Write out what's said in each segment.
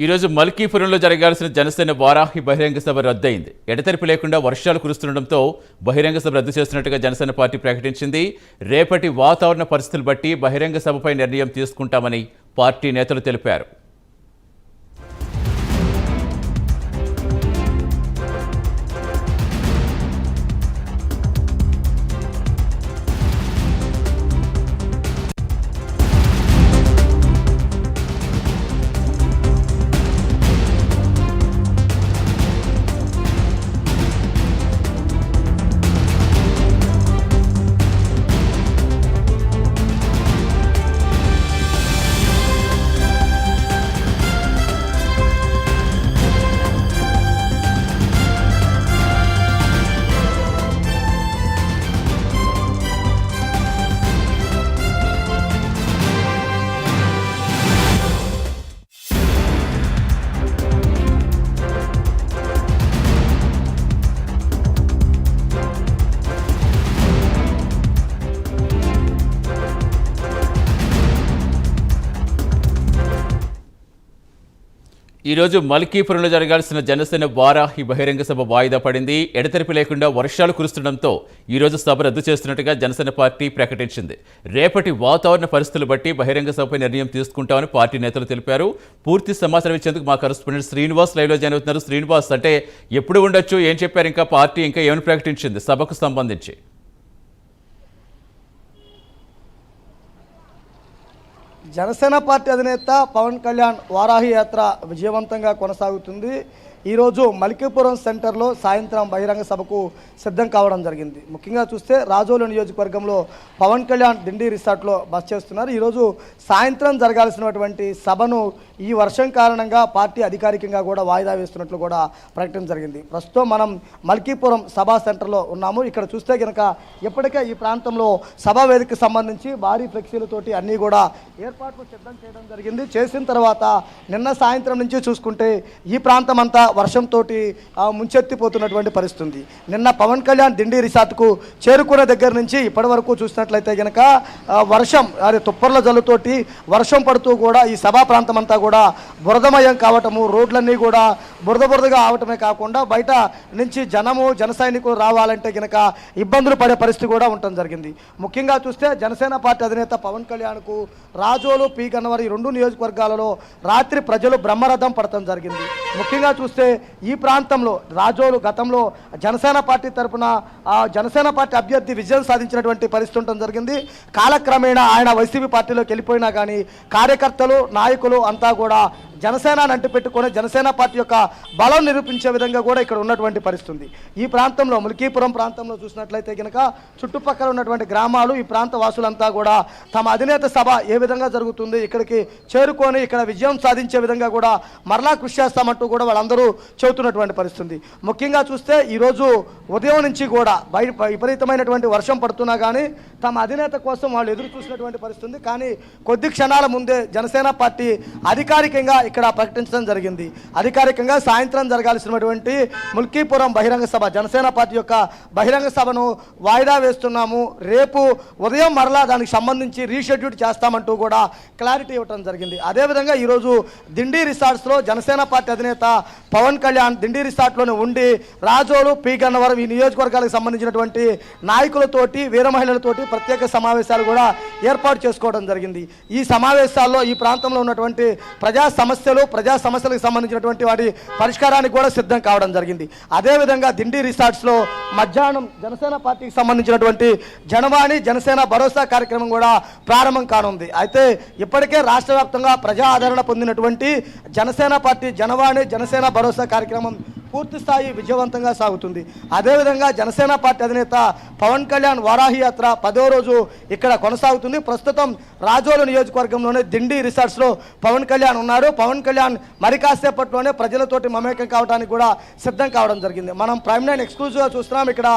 ఈరోజు మల్కీపురంలో జరగాల్సిన జనసేన వారాహి బహిరంగ సభ రద్దయింది. ఎడతెరిపి లేకుండా వర్షాలు కురుస్తుండటంతో బహిరంగ సభ రద్దు చేస్తున్నట్టుగా జనసేన పార్టీ ప్రకటించింది. రేపటి వాతావరణ పరిస్థితులు బట్టి బహిరంగ సభపై నిర్ణయం తీసుకుంటామని పార్టీ నేతలు తెలిపారు. ఈరోజు మల్కీపురంలో జరగాల్సిన జనసేన వారాహి బహిరంగ సభ వాయిదా పడింది. ఎడతెరిపి లేకుండా వర్షాలు కురుస్తుండటంతో ఈరోజు సభ రద్దు చేస్తున్నట్టుగా జనసేన పార్టీ ప్రకటించింది. రేపటి వాతావరణ పరిస్థితులు బట్టి బహిరంగ సభపై నిర్ణయం తీసుకుంటామని పార్టీ నేతలు తెలిపారు. పూర్తి సమాచారం ఇచ్చేందుకు మా కరెస్పాండెంట్ శ్రీనివాస్ లైవ్లో జాయిన్ అవుతున్నారు. శ్రీనివాస్, అంటే ఎప్పుడు ఉండొచ్చు, ఏం చెప్పారు, ఇంకా పార్టీ ఇంకా ఏమని ప్రకటించింది సభకు సంబంధించి? జనసేన పార్టీ అధినేత పవన్ కళ్యాణ్ వారాహి యాత్ర విజయవంతంగా కొనసాగుతుంది. ఈరోజు మల్కీపురం సెంటర్లో సాయంత్రం బహిరంగ సభకు సిద్ధం కావడం జరిగింది. ముఖ్యంగా చూస్తే రాజోలు నియోజకవర్గంలో పవన్ కళ్యాణ్ దిండి రిసార్ట్లో బస చేస్తున్నారు. ఈరోజు సాయంత్రం జరగాల్సినటువంటి సభను ఈ వర్షం కారణంగా పార్టీ అధికారికంగా కూడా వాయిదా వేస్తున్నట్లు కూడా ప్రకటన జరిగింది. ప్రస్తుతం మనం మల్కీపురం సభా సెంటర్లో ఉన్నాము. ఇక్కడ చూస్తే కనుక ఇప్పటికే ఈ ప్రాంతంలో సభా వేదికకు సంబంధించి భారీ ఫ్లెక్సీలతోటి అన్నీ కూడా ఏర్పాట్లు సిద్ధం చేయడం జరిగింది. చేసిన తర్వాత నిన్న సాయంత్రం నుంచి చూసుకుంటే ఈ ప్రాంతం అంతా వర్షంతో ముంచెత్తిపోతున్నటువంటి పరిస్థితి. నిన్న పవన్ కళ్యాణ్ దిండి రిసార్ట్కు చేరుకునే దగ్గర నుంచి ఇప్పటి వరకు చూసినట్లయితే కనుక వర్షం తుప్పర్ల జల్లుతోటి వర్షం పడుతూ కూడా ఈ సభా ప్రాంతం అంతా కూడా బురదమయం కావటము, రోడ్లన్నీ కూడా బురదగా అవటమే కాకుండా బయట నుంచి జన సైనికులు రావాలంటే కనుక ఇబ్బందులు పడే పరిస్థితి కూడా ఉండటం జరిగింది. ముఖ్యంగా చూస్తే జనసేన పార్టీ అధినేత పవన్ కళ్యాణ్కు రాజోలు, పి గన్నవరం ఈ రెండు నియోజకవర్గాలలో రాత్రి ప్రజలు బ్రహ్మరథం పడటం జరిగింది. ముఖ్యంగా చూస్తే ఈ ప్రాంతంలో రాజోలు గతంలో జనసేన పార్టీ తరఫున జనసేన పార్టీ అభ్యర్థి విజయం సాధించినటువంటి పరిస్థితి ఉండటం జరిగింది. కాలక్రమేణా ఆయన వైసీపీ పార్టీలోకి వెళ్ళిపోయినా కానీ కార్యకర్తలు, నాయకులు అంతా కూడా జనసేన అంటి పెట్టుకొని జనసేన పార్టీ యొక్క బలం నిరూపించే విధంగా కూడా ఇక్కడ ఉన్నటువంటి పరిస్థితి. ఈ ప్రాంతంలో మల్కీపురం ప్రాంతంలో చూసినట్లయితే కనుక చుట్టుపక్కల ఉన్నటువంటి గ్రామాలు, ఈ ప్రాంత వాసులంతా కూడా తమ అధినేత సభ ఏ విధంగా జరుగుతుంది, ఇక్కడికి చేరుకొని ఇక్కడ విజయం సాధించే విధంగా కూడా మరలా కృషి చేస్తామంటూ కూడా వాళ్ళందరూ చెబుతున్నటువంటి పరిస్థితి. ముఖ్యంగా చూస్తే ఈరోజు ఉదయం నుంచి కూడా విపరీతమైనటువంటి వర్షం పడుతున్నా కానీ తమ అధినేత కోసం వాళ్ళు ఎదురు చూసినటువంటి పరిస్థితి. కానీ కొద్ది క్షణాల ముందే జనసేన పార్టీ అధికారికంగా ఇక్కడ ప్రకటించడం జరిగింది. అధికారికంగా సాయంత్రం జరగాల్సినటువంటి మల్కీపురం బహిరంగ సభ, జనసేన పార్టీ యొక్క బహిరంగ సభను వాయిదా వేస్తున్నాము, రేపు ఉదయం మరలా దానికి సంబంధించి రీషెడ్యూల్ చేస్తామంటూ కూడా క్లారిటీ ఇవ్వడం జరిగింది. అదేవిధంగా ఈరోజు దిండి రిసార్ట్స్లో జనసేన పార్టీ అధినేత పవన్ కళ్యాణ్ దిండి రిసార్ట్లోనే ఉండి రాజోలు, పి గన్నవరం ఈ నియోజకవర్గాలకు సంబంధించినటువంటి నాయకులతోటి, వీర మహిళలతోటి ప్రత్యేక సమావేశాలు కూడా ఏర్పాటు చేసుకోవడం జరిగింది. ఈ సమావేశాల్లో ఈ ప్రాంతంలో ఉన్నటువంటి ప్రజా సమస్యలకు సంబంధించినటువంటి వాటి పరిష్కారానికి కూడా సిద్ధం కావడం జరిగింది. అదేవిధంగా దిండి రిసార్ట్స్లో మధ్యాహ్నం జనసేన పార్టీకి సంబంధించినటువంటి జనవాణి, జనసేన భరోసా కార్యక్రమం కూడా ప్రారంభం కానుంది. అయితే ఇప్పటికే రాష్ట్ర వ్యాప్తంగా ప్రజా ఆదరణ పొందినటువంటి జనసేన పార్టీ జనవాణి, జనసేన భరోసా కార్యక్రమం పూర్తి స్థాయి విజయవంతంగా సాగుతుంది. అదేవిధంగా జనసేన పార్టీ అధినేత పవన్ కళ్యాణ్ వారాహి యాత్ర 10వ రోజు ఇక్కడ కొనసాగుతుంది. ప్రస్తుతం రాజోలు నియోజకవర్గంలోనే దిండి రిసార్ట్స్లో పవన్ కళ్యాణ్ ఉన్నారు. పవన్ కళ్యాణ్ మరి కాసేపట్లోనే ప్రజలతోటి మమేకం కావడానికి కూడా సిద్ధం కావడం జరిగింది. మనం ప్రైమ్ 9 ఎక్స్క్లూజివ్గా చూస్తున్నాం. ఇక్కడ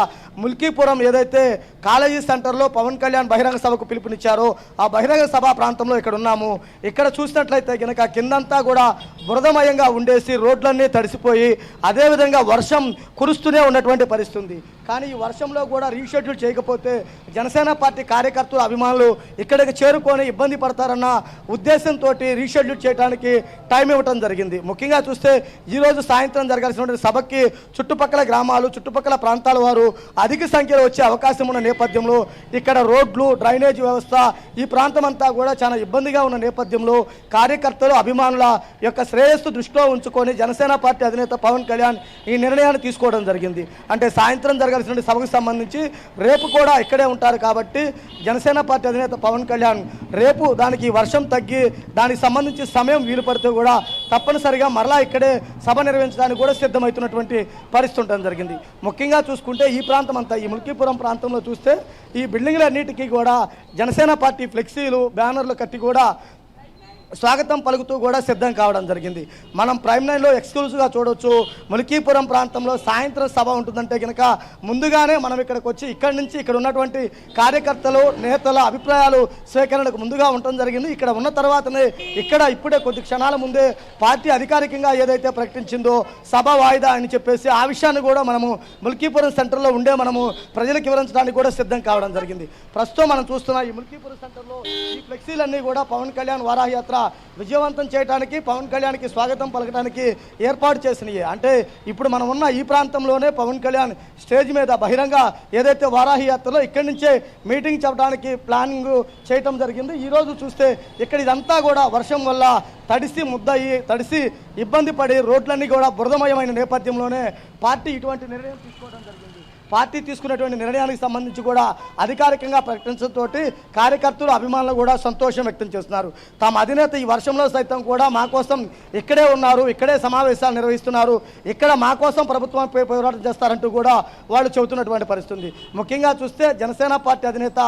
మల్కీపురం ఏదైతే కాలేజీ సెంటర్లో పవన్ కళ్యాణ్ బహిరంగ సభకు పిలుపునిచ్చారో ఆ బహిరంగ సభా ప్రాంతంలో ఇక్కడ ఉన్నాము. ఇక్కడ చూసినట్లయితే కనుక కిందంతా కూడా బురదమయంగా ఉండేసి రోడ్లన్నీ తడిసిపోయి అదేవిధంగా వర్షం కురుస్తూనే ఉన్నటువంటి పరిస్థితి ఉంది. కానీ ఈ వర్షంలో కూడా రీషెడ్యూల్ చేయకపోతే జనసేన పార్టీ కార్యకర్తలు అభిమానులు ఇక్కడికి చేరుకొని ఇబ్బంది పడతారన్న ఉద్దేశంతో రీషెడ్యూల్ చేయడానికి టైం ఇవ్వడం జరిగింది. ముఖ్యంగా చూస్తే ఈరోజు సాయంత్రం జరగాల్సినటువంటి సభకి చుట్టుపక్కల గ్రామాలు చుట్టుపక్కల ప్రాంతాల వారు అధిక సంఖ్యలో వచ్చే అవకాశం ఉన్న నేపథ్యంలో ఇక్కడ రోడ్లు డ్రైనేజ్ వ్యవస్థ ఈ ప్రాంతం అంతా కూడా చాలా ఇబ్బందిగా ఉన్న నేపథ్యంలో కార్యకర్తలు అభిమానుల యొక్క శ్రేయస్సు దృష్టిలో ఉంచుకొని జనసేన పార్టీ అధినేత పవన్ కళ్యాణ్ ఈ నిర్ణయాన్ని తీసుకోవడం జరిగింది. అంటే సాయంత్రం జరగాల్సిన సభకు సంబంధించి రేపు కూడా ఇక్కడే ఉంటారు కాబట్టి జనసేన పార్టీ అధినేత పవన్ కళ్యాణ్ రేపు దానికి వర్షం తగ్గి దానికి సంబంధించి సమయం వీలు పడితే కూడా తప్పనిసరిగా మరలా ఇక్కడే సభ నిర్వహించడానికి కూడా సిద్ధమవుతున్నటువంటి పరిస్థితి ఉండడం జరిగింది. ముఖ్యంగా చూసుకుంటే ఈ ప్రాంతం అంతా ఈ ముల్కీపురం ప్రాంతంలో చూస్తే ఈ బిల్డింగ్లన్నిటికీ కూడా జనసేన పార్టీ ఫ్లెక్సీలు బ్యానర్లు కట్టి కూడా స్వాగతం పలుకుతూ కూడా సిద్ధం కావడం జరిగింది. మనం ప్రైమ్ లైన్లో ఎక్స్క్లూజివ్గా చూడవచ్చు. ముల్కీపురం ప్రాంతంలో సాయంత్రం సభ ఉంటుందంటే కనుక ముందుగానే మనం ఇక్కడికి వచ్చి ఇక్కడి నుంచి ఇక్కడ ఉన్నటువంటి కార్యకర్తలు నేతల అభిప్రాయాలు స్వీకరణకు ముందుగా ఉండటం జరిగింది. ఇక్కడ ఉన్న తర్వాతనే ఇప్పుడే కొద్ది క్షణాల ముందే పార్టీ అధికారికంగా ఏదైతే ప్రకటించిందో సభ వాయిదా అని చెప్పేసి ఆ విషయాన్ని కూడా మనము ముల్కీపురం సెంటర్లో ఉండే మనము ప్రజలకు వివరించడానికి కూడా సిద్ధం కావడం జరిగింది. ప్రస్తుతం మనం చూస్తున్న ఈ ముల్కీపురం సెంటర్లో ఈ ఫ్లెక్సీలన్నీ కూడా పవన్ కళ్యాణ్ వారాహి యాత్ర విజయవంతం చేయడానికి పవన్ కళ్యాణ్కి స్వాగతం పలకడానికి ఏర్పాటు చేసినవి. అంటే ఇప్పుడు మనం ఉన్న ఈ ప్రాంతంలోనే పవన్ కళ్యాణ్ స్టేజ్ మీద బహిరంగ ఏదైతే వారాహి యాత్రలో ఇక్కడి నుంచే మీటింగ్ చెప్పడానికి ప్లానింగ్ చేయటం జరిగింది. ఈరోజు చూస్తే ఇక్కడ ఇదంతా కూడా వర్షం వల్ల తడిసి ఇబ్బంది పడి రోడ్లన్నీ కూడా బురదమయమైన నేపథ్యంలోనే పార్టీ ఇటువంటి నిర్ణయం తీసుకోవడం జరిగింది. పార్టీ తీసుకున్నటువంటి నిర్ణయానికి సంబంధించి కూడా అధికారికంగా ప్రకటించడంతో కార్యకర్తలు అభిమానులు కూడా సంతోషం వ్యక్తం చేస్తున్నారు. తమ అధినేత ఈ వర్షంలో సైతం కూడా మా కోసం ఇక్కడే ఉన్నారు, ఇక్కడే సమావేశాలు నిర్వహిస్తున్నారు, ఇక్కడ మా కోసం ప్రభుత్వంపై పోరాటం చేస్తారంటూ కూడా వాళ్ళు చెబుతున్నటువంటి పరిస్థితి. ముఖ్యంగా చూస్తే జనసేన పార్టీ అధినేత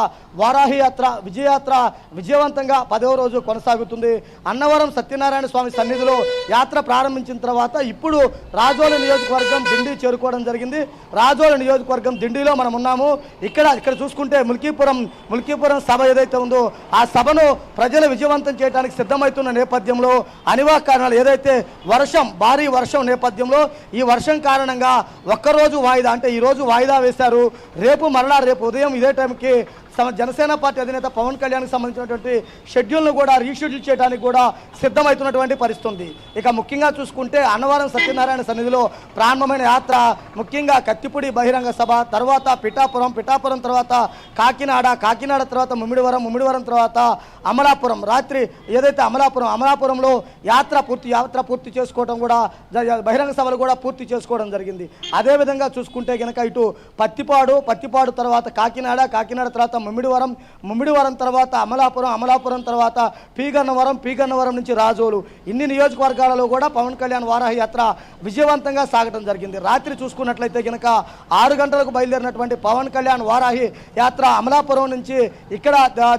వారాహి యాత్ర విజయయాత్ర విజయవంతంగా 10వ రోజు కొనసాగుతుంది. అన్నవరం సత్యనారాయణ స్వామి సన్నిధిలో యాత్ర ప్రారంభించిన తర్వాత ఇప్పుడు రాజోలు నియోజకవర్గం దిండి చేరుకోవడం జరిగింది. రాజోలు నియోజకవర్గం దిండిలో మనం ఉన్నాము. ఇక్కడ చూసుకుంటే ముల్కీపురం సభ ఏదైతే ఉందో ఆ సభను ప్రజలు విజయవంతం చేయడానికి సిద్ధమవుతున్న నేపథ్యంలో అనివార్య కారణాలు ఏదైతే భారీ వర్షం నేపథ్యంలో ఈ వర్షం కారణంగా ఒక్కరోజు వాయిదా అంటే ఈరోజు వాయిదా వేశారు. రేపు ఉదయం ఇదే టైంకి జనసేన పార్టీ అధినేత పవన్ కళ్యాణ్కి సంబంధించినటువంటి షెడ్యూల్ను కూడా రీషెడ్యూల్ చేయడానికి కూడా సిద్ధమవుతున్నటువంటి పరిస్థితి ఉంది. ఇక ముఖ్యంగా చూసుకుంటే అన్నవరం సత్యనారాయణ సన్నిధిలో ప్రారంభమైన యాత్ర ముఖ్యంగా కత్తిపూడి బహిరంగ సభ తర్వాత పిఠాపురం తర్వాత కాకినాడ తర్వాత ముమ్మిడివరం తర్వాత అమలాపురం రాత్రి ఏదైతే అమలాపురంలో యాత్ర పూర్తి చేసుకోవడం కూడా బహిరంగ సభలు కూడా పూర్తి చేసుకోవడం జరిగింది. అదేవిధంగా చూసుకుంటే కనుక ఇటు పత్తిపాడు తర్వాత కాకినాడ తర్వాత ముమ్మిడివరం తర్వాత అమలాపురం తర్వాత పీగన్నవరం నుంచి రాజోలు ఇన్ని నియోజకవర్గాలలో కూడా పవన్ కళ్యాణ్ వారాహి యాత్ర విజయవంతంగా సాగడం జరిగింది. రాత్రి చూసుకున్నట్లయితే కనుక 6 గంటలకు బయలుదేరినటువంటి పవన్ కళ్యాణ్ వారాహి యాత్ర అమలాపురం నుంచి ఇక్కడ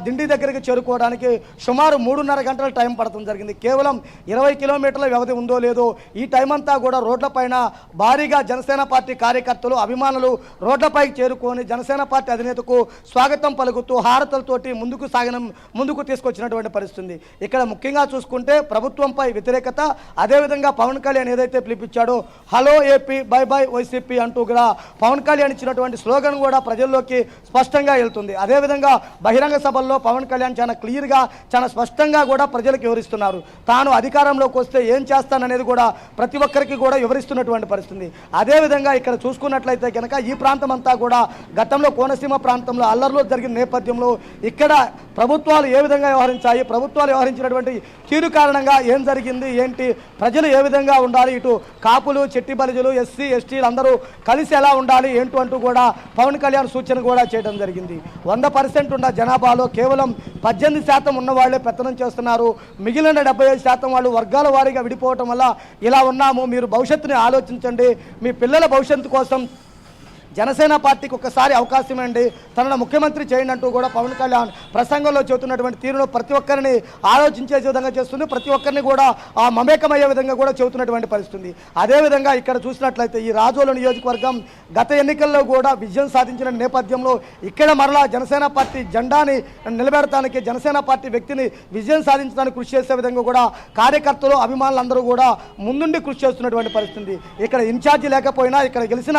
దిండి దగ్గరికి చేరుకోవడానికి సుమారు 3.5 గంటల టైం పడటం జరిగింది. కేవలం 20 కిలోమీటర్ల వ్యవధి ఉందో లేదో ఈ టైం అంతా కూడా రోడ్లపైన భారీగా జనసేన పార్టీ కార్యకర్తలు అభిమానులు రోడ్లపైకి చేరుకొని జనసేన పార్టీ అధినేతకు స్వాగతం పలుకుతూ హారతలతోటి ముందుకు తీసుకొచ్చినటువంటి పరిస్థితి. ఇక్కడ ముఖ్యంగా చూసుకుంటే ప్రభుత్వంపై వ్యతిరేకత అదేవిధంగా పవన్ కళ్యాణ్ ఏదైతే పిలిపించాడో hello AP bye bye YCP అంటూ కూడా పవన్ కళ్యాణ్ ఇచ్చినటువంటి స్లోగన్ కూడా ప్రజల్లోకి స్పష్టంగా వెళ్తుంది. అదేవిధంగా బహిరంగ సభల్లో పవన్ కళ్యాణ్ చాలా క్లియర్గా చాలా స్పష్టంగా కూడా ప్రజలకు వివరిస్తున్నారు. తాను అధికారంలోకి వస్తే ఏం చేస్తాననేది కూడా ప్రతి ఒక్కరికి కూడా వివరిస్తున్నటువంటి పరిస్థితి. అదేవిధంగా ఇక్కడ చూసుకున్నట్లయితే కనుక ఈ ప్రాంతం అంతా కూడా గతంలో కోనసీమ ప్రాంతంలో అల్లర్లు జరిగిన నేపథ్యంలో ఇక్కడ ప్రభుత్వాలు ఏ విధంగా వ్యవహరించాయి, ప్రభుత్వాలు వ్యవహరించినటువంటి తీరు కారణంగా ఏం జరిగింది ఏంటి, ప్రజలు ఏ విధంగా ఉండాలి, ఇటు కాపులు చెట్టి బలిజలు ఎస్సీ ఎస్టీలు అందరూ కలిసి ఎలా ఉండాలి ఏంటూ అంటూ కూడా పవన్ కళ్యాణ్ సూచన కూడా చేయడం జరిగింది. 100% ఉన్న జనాభాలో కేవలం 18% ఉన్న వాళ్ళే పెత్తనం చేస్తున్నారు. మిగిలిన 75% వాళ్ళు వర్గాల వారీగా విడిపోవటం వల్ల ఇలా ఉన్నాము. మీరు భవిష్యత్తుని ఆలోచించండి, మీ పిల్లల భవిష్యత్తు కోసం జనసేన పార్టీకి ఒక్కసారి అవకాశం అండి, తనను ముఖ్యమంత్రి చేయండి అంటూ కూడా పవన్ కళ్యాణ్ ప్రసంగంలో చెబుతున్నటువంటి తీరును ప్రతి ఒక్కరిని ఆలోచించే విధంగా చేస్తుంది, ప్రతి ఒక్కరిని కూడా మమేకమయ్యే విధంగా కూడా చెబుతున్నటువంటి పరిస్థితి. అదేవిధంగా ఇక్కడ చూసినట్లయితే ఈ రాజోలు నియోజకవర్గం గత ఎన్నికల్లో కూడా విజయం సాధించిన నేపథ్యంలో ఇక్కడ మరలా జనసేన పార్టీ జెండాని నిలబెడటానికి జనసేన పార్టీ వ్యక్తిని విజయం సాధించడానికి కృషి చేసే విధంగా కూడా కార్యకర్తలు అభిమానులందరూ కూడా ముందుండి కృషి చేస్తున్నటువంటి పరిస్థితి. ఇక్కడ ఇన్ఛార్జి లేకపోయినా ఇక్కడ గెలిచిన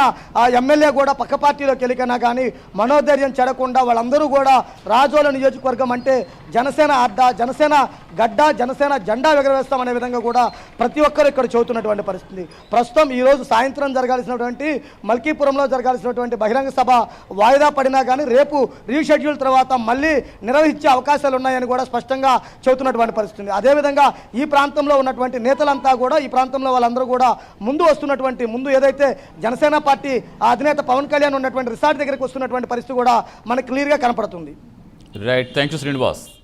ఎమ్మెల్యే కూడా కూడా పక్క పార్టీలోకి వెళ్ళికన్నా కానీ మనోధైర్యం చెడకుండా వాళ్ళందరూ కూడా రాజోల నియోజకవర్గం అంటే జనసేన అడ్డ, జనసేన గడ్డ, జనసేన జెండా ఎగరవేస్తామనే విధంగా కూడా ప్రతి ఒక్కరు ఇక్కడ చెబుతున్నటువంటి పరిస్థితి. ప్రస్తుతం ఈరోజు సాయంత్రం జరగాల్సినటువంటి మల్కీపురంలో జరగాల్సినటువంటి బహిరంగ సభ వాయిదా పడినా కానీ రేపు రీషెడ్యూల్ తర్వాత మళ్ళీ నిర్వహించే అవకాశాలు ఉన్నాయని కూడా స్పష్టంగా చెబుతున్నటువంటి పరిస్థితి. అదేవిధంగా ఈ ప్రాంతంలో ఉన్నటువంటి నేతలంతా కూడా, ఈ ప్రాంతంలో వాళ్ళందరూ కూడా ముందు ఏదైతే జనసేన పార్టీ అధినేత పవన్ కళ్యాణ్ ఉన్నటువంటి రిసార్ట్ దగ్గరికి వస్తున్నటువంటి పరిస్థితి కూడా మనకు క్లియర్గా కనపడుతుంది. Right, thank you Srinivas.